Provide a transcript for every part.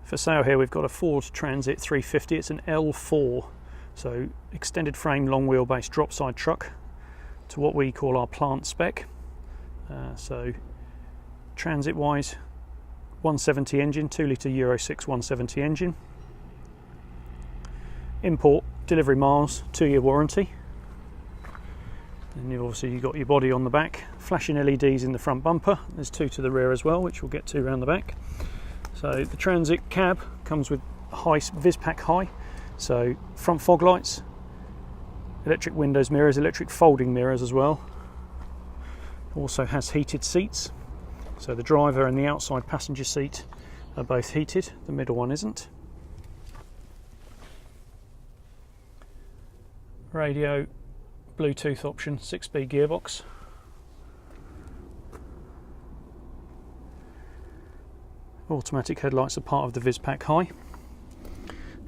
For sale here we've got a Ford Transit 350. It's an L4, so extended frame, long wheelbase dropside truck to what we call our plant spec. So transit wise, 170 engine, 2 litre Euro 6 170 engine. Import delivery miles, 2-year warranty. And you've got your body on the back, flashing LEDs in the front bumper. There's 2 to the rear as well, which we'll get to around the back. So the Transit cab comes with high VisPack high, so front fog lights, electric windows mirrors, electric folding mirrors as well. Also has heated seats, so the driver and the outside passenger seat are both heated, the middle one isn't. Radio, Bluetooth option, 6-speed gearbox. Automatic headlights are part of the VisPack high.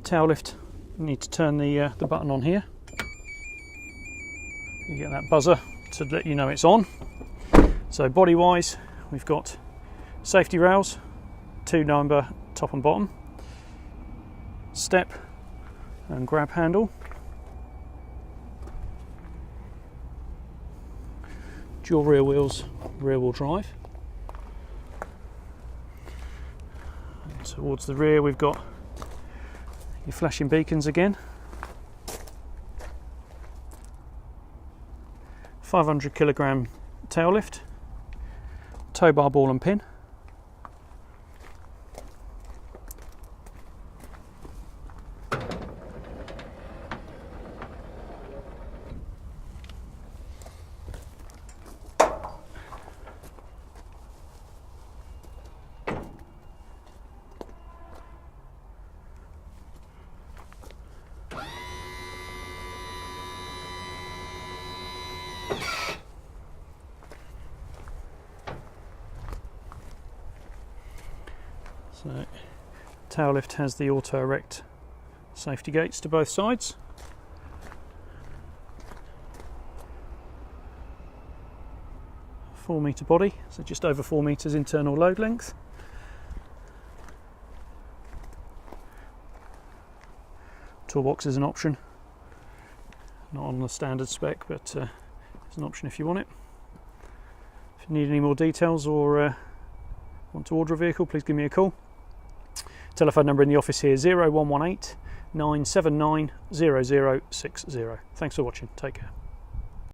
Tail lift, you need to turn the button on here. You get that buzzer to let you know it's on. So body wise, we've got safety rails, 2 number top and bottom, step and grab handle, dual rear wheels, rear wheel drive. And towards the rear we've got your flashing beacons again, 500 kilogram tail lift, tow bar ball and pin, so tail lift has the auto erect safety gates to both sides. "4-metre body, so just over 4 metres internal load length. Toolbox is an option, not on the standard spec, but it's an option if you want it. If you need any more details or want to order a vehicle, please give me a call. Telephone number in the office here is 0118 979 0060. Thanks for watching. Take care.